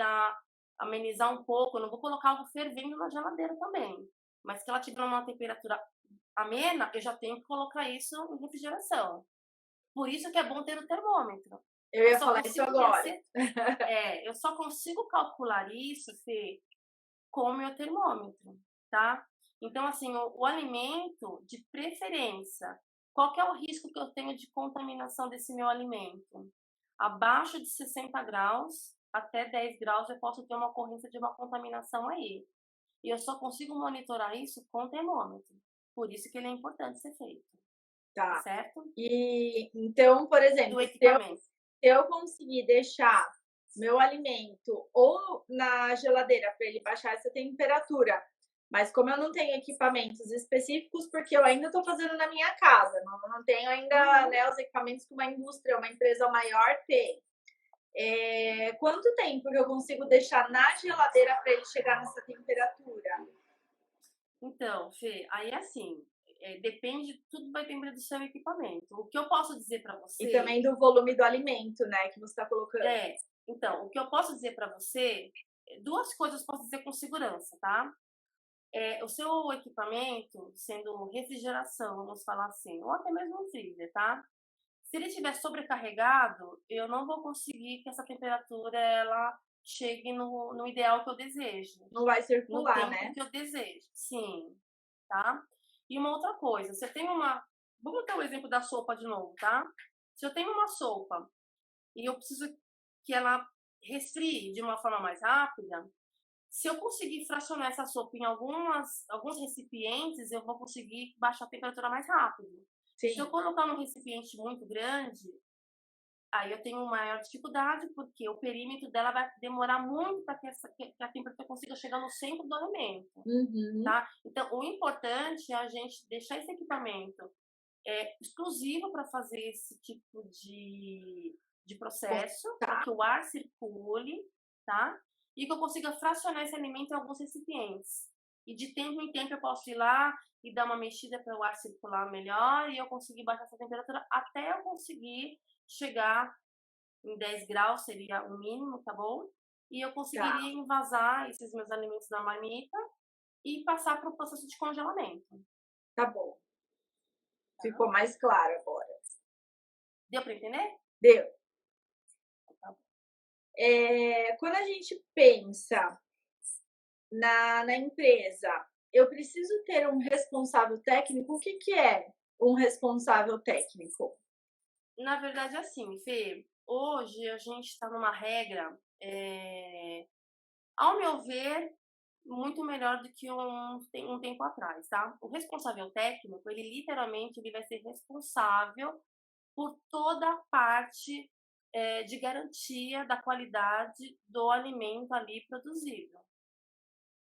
amenizar um pouco, eu não vou colocar algo fervendo na geladeira também, mas que ela tiver uma temperatura amena, eu já tenho que colocar isso em refrigeração. Por isso que é bom ter o termômetro. Eu Eu ia só falar isso consigo agora. eu só consigo calcular isso, Fê, com o meu termômetro, tá? Então, assim, o alimento, de preferência, qual que é o risco que eu tenho de contaminação desse meu alimento? Abaixo de 60 graus, até 10 graus, eu posso ter uma ocorrência de uma contaminação aí. E eu só consigo monitorar isso com o termômetro. Por isso que ele é importante ser feito, Tá. certo? E então, por Do exemplo, equipamento. se eu conseguir deixar meu alimento ou na geladeira para ele baixar essa temperatura, mas como eu não tenho equipamentos específicos, porque eu ainda estou fazendo na minha casa, não tenho ainda, né, os equipamentos que uma indústria, uma empresa maior tem. Quanto tempo que eu consigo deixar na geladeira para ele chegar nessa temperatura? Então, Fê, aí assim, depende, tudo vai depender do seu equipamento. O que eu posso dizer para E você também do volume do alimento, né, que você está colocando. então, o que eu posso dizer para você, duas coisas eu posso dizer com segurança, tá? O seu equipamento, sendo refrigeração, vamos falar assim, ou até mesmo um freezer, tá? Se ele estiver sobrecarregado, eu não vou conseguir que essa temperatura ela chegue no ideal que eu desejo, Não vai no circular, tempo né? que eu desejo. Sim, tá? E uma outra coisa, você tem uma. Vamos ter o exemplo da sopa de novo, tá? Se eu tenho uma sopa e eu preciso que ela resfrie de uma forma mais rápida, se eu conseguir fracionar essa sopa em alguns recipientes, eu vou conseguir baixar a temperatura mais rápido. Se eu Sim, colocar num recipiente muito grande, aí eu tenho maior dificuldade, porque o perímetro dela vai demorar muito para que a temperatura consiga chegar no centro do alimento, uhum, tá? Então, o importante é a gente deixar esse equipamento exclusivo para fazer esse tipo de processo, para tá, que o ar circule, tá? E que eu consiga fracionar esse alimento em alguns recipientes. E de tempo em tempo eu posso ir lá e dar uma mexida para o ar circular melhor e eu conseguir baixar essa temperatura até eu conseguir chegar em 10 graus, seria o mínimo, tá bom? E eu tá, conseguiria envasar esses meus alimentos na marmita e passar para o processo de congelamento, tá bom. tá? Ficou mais claro agora. Deu para entender? Deu. Tá bom. Quando a gente pensa na empresa, eu preciso ter um responsável técnico. O que que é um responsável técnico? Na verdade, assim, Fê, hoje a gente está numa regra, ao meu ver, muito melhor do que um tempo atrás, tá? O responsável técnico, ele literalmente ele vai ser responsável por toda a parte de garantia da qualidade do alimento ali produzido.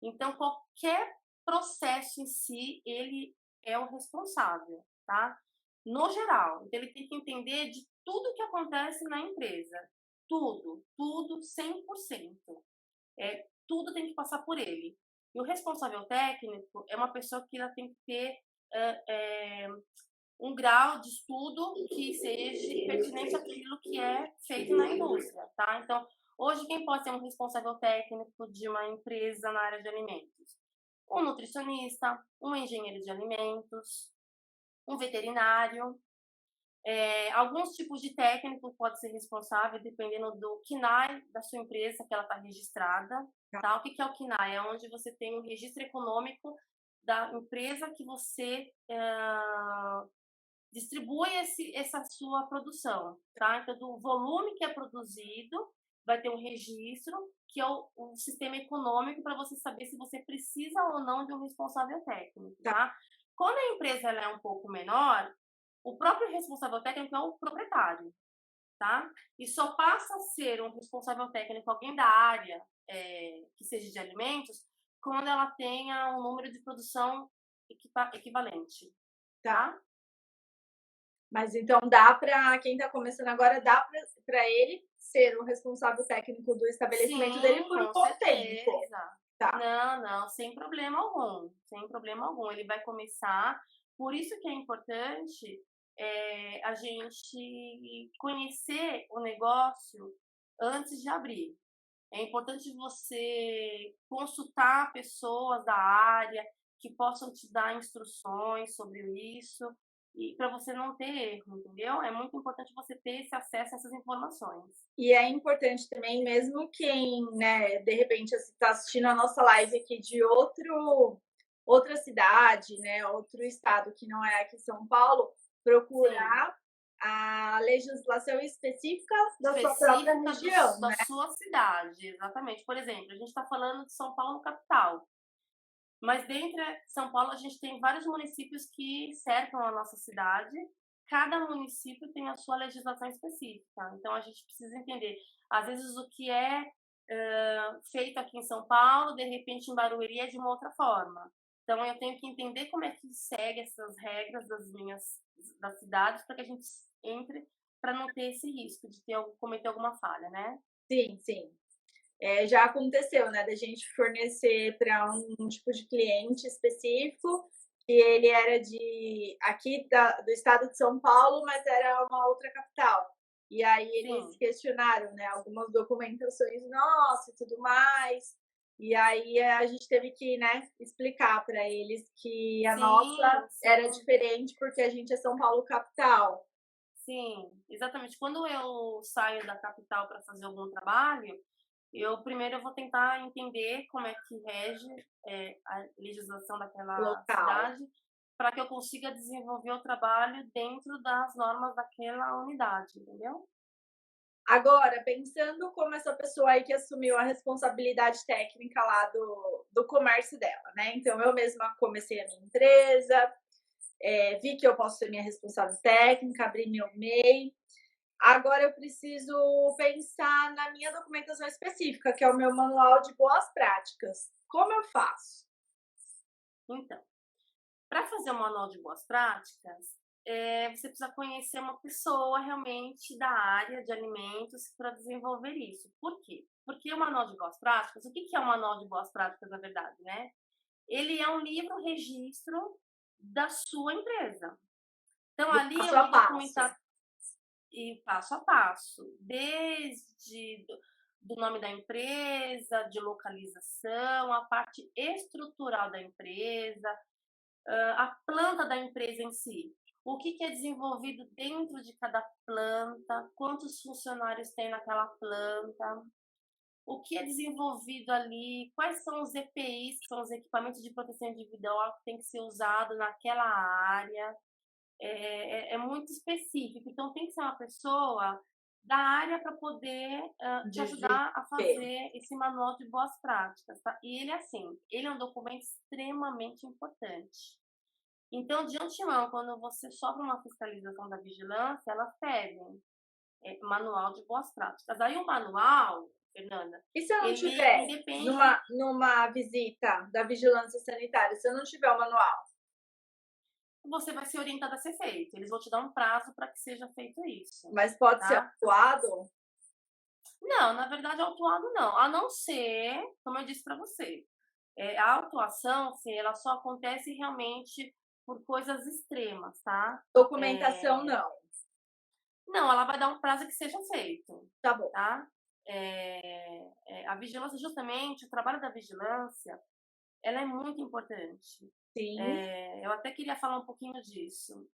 Então, qualquer processo em si, ele é o responsável, tá? No geral. Então, ele tem que entender de tudo que acontece na empresa. Tudo, tudo, 100%. Tudo tem que passar por ele. E o responsável técnico é uma pessoa que ela tem que ter um grau de estudo que seja pertinente àquilo que é feito na indústria, tá? Então, hoje quem pode ser um responsável técnico de uma empresa na área de alimentos? Um nutricionista, um engenheiro de alimentos, um veterinário, alguns tipos de técnico pode ser responsável dependendo do CNAE da sua empresa que ela está registrada, tá? O que é o CNAE? É onde você tem o registro econômico da empresa que você distribui essa sua produção, tá? Então, do volume que é produzido vai ter um registro, que é o sistema econômico para você saber se você precisa ou não de um responsável técnico, tá? Quando a empresa ela é um pouco menor, o próprio responsável técnico é o proprietário, tá? E só passa a ser um responsável técnico alguém da área que seja de alimentos quando ela tenha um número de produção equivalente, Tá. tá? Mas então dá para quem está começando agora, dá para ele ser o responsável técnico do estabelecimento dele Sim, por um com bom tempo. certeza. Tá. Não, não, sem problema algum, sem problema algum. Ele vai começar. Por isso que é importante a gente conhecer o negócio antes de abrir. É importante você consultar pessoas da área que possam te dar instruções sobre isso e para você não ter erro, entendeu? É muito importante você ter esse acesso a essas informações. E é importante também, mesmo quem, né, de repente está assistindo a nossa live aqui de outra cidade, né, outro estado que não é aqui São Paulo, Sim, procurar a legislação específica da sua própria específica região, da né? sua cidade, exatamente. Por exemplo, a gente está falando de São Paulo capital, mas dentro de São Paulo a gente tem vários municípios que cercam a nossa cidade. Cada município tem a sua legislação específica. Então a gente precisa entender, às vezes o que é feito aqui em São Paulo, de repente em Barueri é de uma outra forma. Então eu tenho que entender como é que segue essas regras das cidades para que a gente entre para não ter esse risco de cometer alguma falha, né? Sim, sim. Já aconteceu, né, da gente fornecer para um tipo de cliente específico, que ele era aqui do estado de São Paulo, mas era uma outra capital. E aí eles Sim, questionaram, né, algumas documentações nossas e tudo mais. E aí a gente teve que, né, explicar para eles que a nossa sim, era sim. diferente porque a gente é São Paulo capital. Sim, exatamente. Quando eu saio da capital para fazer algum trabalho, eu vou tentar entender como é que rege a legislação daquela Local. cidade, para que eu consiga desenvolver o trabalho dentro das normas daquela unidade, entendeu? Agora, pensando como essa pessoa aí que assumiu a responsabilidade técnica lá do comércio dela, né? Então, eu mesma comecei a minha empresa, vi que eu posso ser minha responsável técnica, abri meu MEI. Agora eu preciso pensar na minha documentação específica, que é o meu manual de boas práticas. Como eu faço? Então, para fazer o manual de boas práticas, você precisa conhecer uma pessoa realmente da área de alimentos para desenvolver isso. Por quê? Porque o manual de boas práticas, o que que é o manual de boas práticas, na verdade, né? Ele é um livro registro da sua empresa. Então, Do ali passo eu a vou passo. documentar e passo a passo, desde do nome da empresa, de localização, a parte estrutural da empresa, a planta da empresa em si. O que que é desenvolvido dentro de cada planta, quantos funcionários tem naquela planta, o que é desenvolvido ali, quais são os EPIs, que são os equipamentos de proteção individual que tem que ser usado naquela área. É muito específico, então tem que ser uma pessoa da área para poder te De ajudar a ver. fazer esse manual de boas práticas, tá? E ele, assim, ele é um documento extremamente importante. Então, de antemão, quando você sofre uma fiscalização da vigilância, ela pede manual de boas práticas. Aí o manual, Fernanda, E se eu não ele tiver independe. numa visita da vigilância sanitária, se eu não tiver o manual? Você vai ser orientada a ser feito. Eles vão te dar um prazo para que seja feito isso, Mas pode ser tá? autuado? Não, na verdade, autuado não. A não ser, como eu disse para você, a autuação, sim, ela só acontece realmente por coisas extremas, tá? Documentação, não. Não, ela vai dar um prazo que seja feito, Tá bom. tá? A vigilância, justamente, o trabalho da vigilância, ela é muito importante. Sim. Eu até queria falar um pouquinho disso,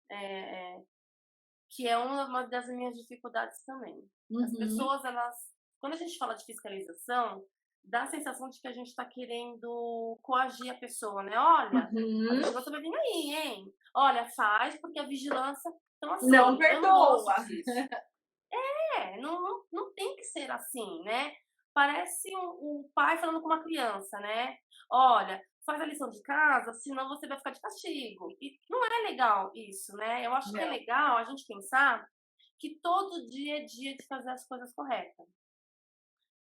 que é uma das minhas dificuldades também. As Uhum. pessoas, elas, quando a gente fala de fiscalização, dá a sensação de que a gente está querendo coagir a pessoa, né? Olha, a Uhum. vigilância vai vir aí, hein? Olha, faz porque a vigilância. Então, Não assim, eu não gosto perdoa. disso. Não tem que ser assim, né. Parece um pai falando com uma criança, né. "Olha, faz a lição de casa, senão você vai ficar de castigo". E não é legal isso, né. Eu acho que é Não, legal a gente pensar que todo dia é dia de fazer as coisas corretas.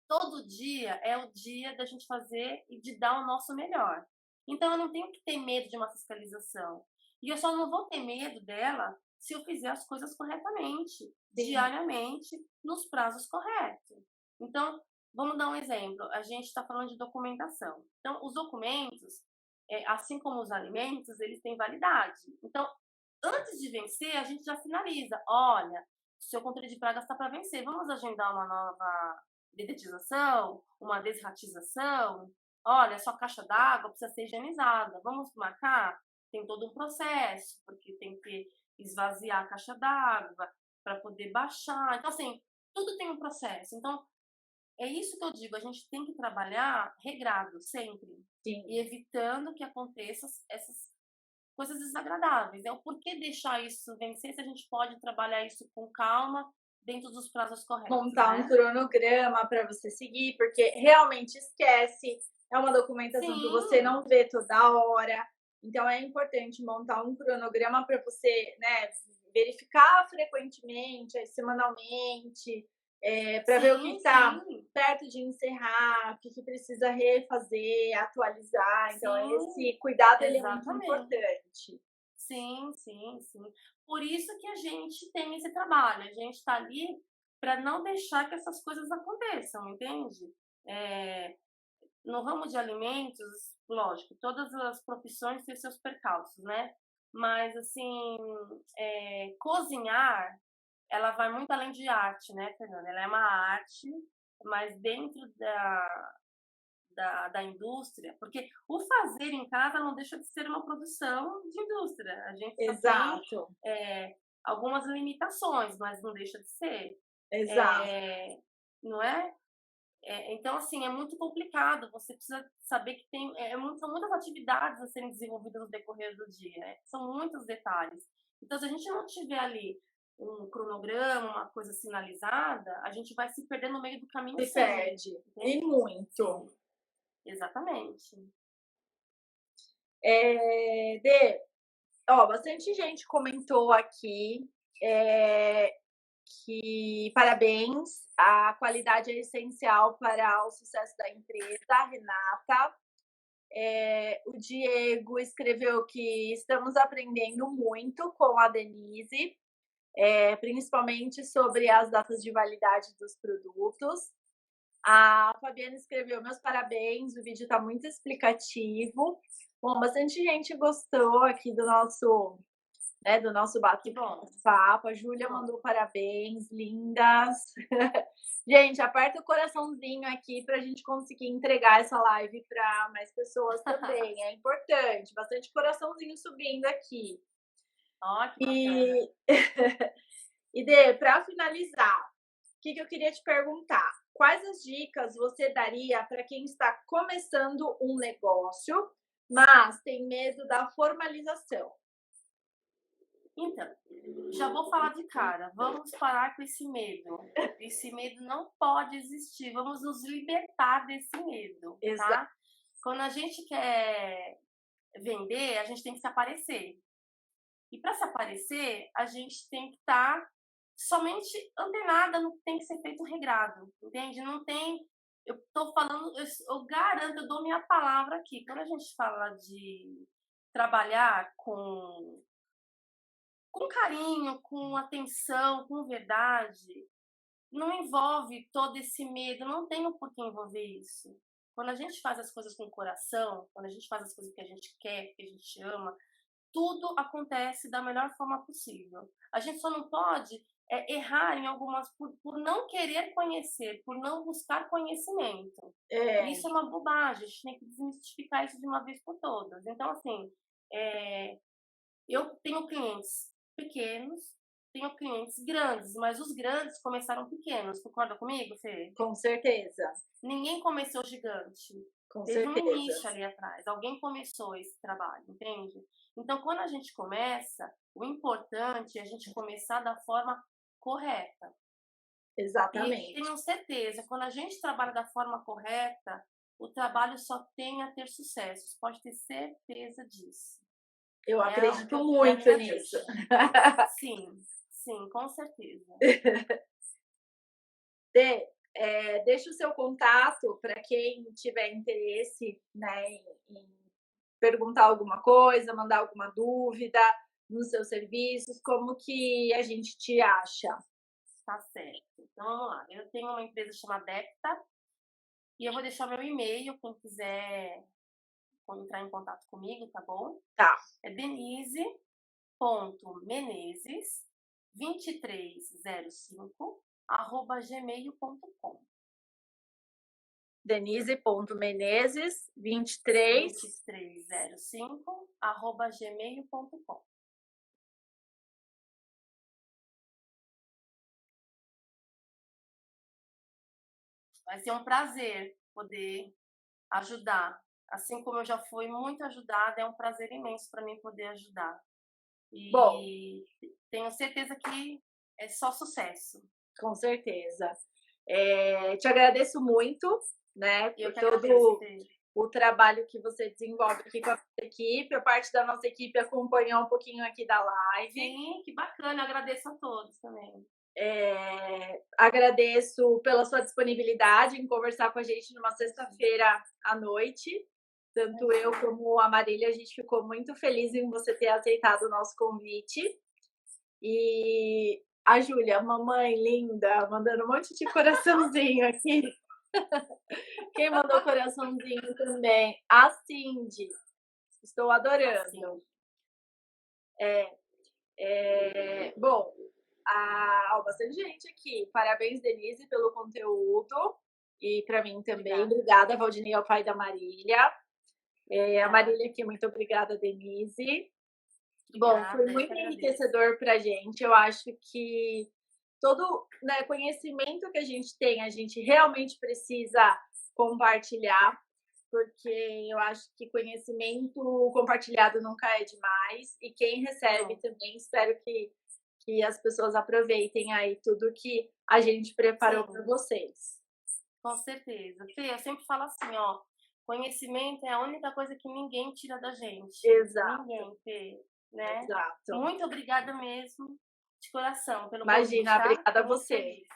Todo dia é o dia da gente fazer e de dar o nosso melhor. Então eu não tenho que ter medo de uma fiscalização. E eu só não vou ter medo dela se eu fizer as coisas corretamente, sim, diariamente, nos prazos corretos. Então, vamos dar um exemplo. A gente está falando de documentação. Então, os documentos, assim como os alimentos, eles têm validade. Então, antes de vencer, a gente já finaliza. Olha, seu controle de pragas está para vencer. Vamos agendar uma nova dedetização, uma desratização. Olha, sua caixa d'água precisa ser higienizada. Vamos marcar? Tem todo um processo, porque tem que esvaziar a caixa d'água para poder baixar. Então, assim, tudo tem um processo. Então, é isso que eu digo, a gente tem que trabalhar regrado sempre e sim. evitando que aconteçam essas coisas desagradáveis. É o porquê deixar isso vencer se a gente pode trabalhar isso com calma dentro dos prazos corretos, Montar um né? cronograma para você seguir, porque realmente esquece, é uma documentação que você Sim, não vê toda hora, então é importante montar um cronograma para você, né, verificar frequentemente, aí semanalmente, para ver o que sim, está sim, perto de encerrar, o que que precisa refazer, atualizar, então sim, esse cuidado ele é muito exatamente. importante. Sim, sim, sim. Por isso que a gente tem esse trabalho, a gente está ali para não deixar que essas coisas aconteçam, entende? Eh, no ramo de alimentos, lógico, todas as profissões têm seus percalços, né? Mas, assim, cozinhar, ela vai muito além de arte, né, Fernanda? Ela é uma arte, mas dentro da indústria, porque o fazer em casa não deixa de ser uma produção de indústria. A gente só tem Exato, algumas limitações, mas não deixa de ser. exato. É, não é? Então, assim, é muito complicado. Você precisa saber que são muitas atividades a serem desenvolvidas no decorrer do dia. Né? São muitos detalhes. Então, se a gente não tiver ali um cronograma, uma coisa sinalizada, a gente vai se perder no meio do caminho Se sempre. perde, e Entende? muito. Sim, exatamente. Dê, ó, bastante gente comentou aqui é, que parabéns, a qualidade é essencial para o sucesso da empresa, Renata. O Diego escreveu que estamos aprendendo muito com a Denise, principalmente sobre as datas de validade dos produtos. A Fabiana escreveu meus parabéns, o vídeo está muito explicativo. Bom, bastante gente gostou aqui do nosso Que bom, bate-papo. A que Júlia bom. mandou parabéns, lindas. Gente, aperta o coraçãozinho aqui para a gente conseguir entregar essa live para mais pessoas também. É importante, bastante coraçãozinho subindo aqui. Ó, que bacana. E, e Dê, para finalizar, o que eu queria te perguntar? Quais as dicas você daria para quem está começando um negócio, mas tem medo da formalização? Então, já vou falar de cara. Vamos parar com esse medo. Esse medo não pode existir. Vamos nos libertar desse medo, Exato. tá? Quando a gente quer vender, a gente tem que se aparecer. E para se aparecer, a gente tem que estar somente antenada no que tem que ser feito regrado, entende? Não tem. Eu estou falando, eu garanto, eu dou minha palavra aqui. Quando a gente fala de trabalhar com carinho, com atenção, com verdade, não envolve todo esse medo, não tem o porquê envolver isso. Quando a gente faz as coisas com o coração, quando a gente faz as coisas que a gente quer, que a gente ama, tudo acontece da melhor forma possível. A gente só não pode errar em algumas por não querer conhecer, por não buscar conhecimento. E É, isso é uma bobagem, a gente tem que desmistificar isso de uma vez por todas. Então, assim, é, eu tenho clientes pequenos, tenho clientes grandes, mas os grandes começaram pequenos. Concorda comigo, Fê? com certeza, Ninguém começou gigante. com Teve um certeza. início ali atrás. Alguém começou esse trabalho, entende? Então, quando a gente começa, o importante é a gente começar da forma correta. E Exatamente. tenho certeza, quando a gente trabalha da forma correta, o trabalho só tem a ter sucesso, pode ter certeza disso. Eu É o que acredito eu é a muito minha nisso. deixa. Sim, sim, com certeza. Dê, deixa o seu contato para quem tiver interesse, né, em perguntar alguma coisa, mandar alguma dúvida nos seus serviços, como que a gente te acha? Tá certo. Então vamos lá. Eu tenho uma empresa chamada Depta e eu vou deixar meu e-mail, quem quiser entrar em contato comigo, tá bom? Tá. É denise.menezes2305@gmail.com. Denise.menezes23. 2305@gmail.com. Vai ser um prazer poder ajudar. Assim como eu já fui muito ajudada, é um prazer imenso para mim poder ajudar. Bom, E tenho certeza que é só sucesso. com certeza. Te agradeço muito, né, Eu por que agradeço, todo Fê. o trabalho que você desenvolve aqui com a nossa equipe. A parte da nossa equipe acompanhou um pouquinho aqui da live. Sim, que bacana. Eu agradeço a todos também. Agradeço pela sua disponibilidade em conversar com a gente numa sexta-feira à noite. Tanto eu como a Marília, a gente ficou muito feliz em você ter aceitado o nosso convite. E a Júlia, mamãe linda, mandando um monte de coraçãozinho aqui. Quem mandou coraçãozinho também? A Cindy. Estou adorando. Assim. Bom, bastante gente aqui. Parabéns, Denise, pelo conteúdo. E para mim também. Obrigada, Valdinei, ao pai da Marília. A Marília aqui, muito obrigada, Denise. Bom, foi muito enriquecedor para a gente. Eu acho que todo, né, conhecimento que a gente tem, a gente realmente precisa compartilhar, porque eu acho que conhecimento compartilhado nunca é demais. E quem recebe também, espero que as pessoas aproveitem aí tudo que a gente preparou para vocês. Com certeza. Fê, eu sempre falo assim, ó, conhecimento é a única coisa que ninguém tira da gente. Exato. Ninguém, Fê, né? Exato. Muito obrigada mesmo, de coração, pelo Imagina, convite, tá? obrigada a Muito você. feliz.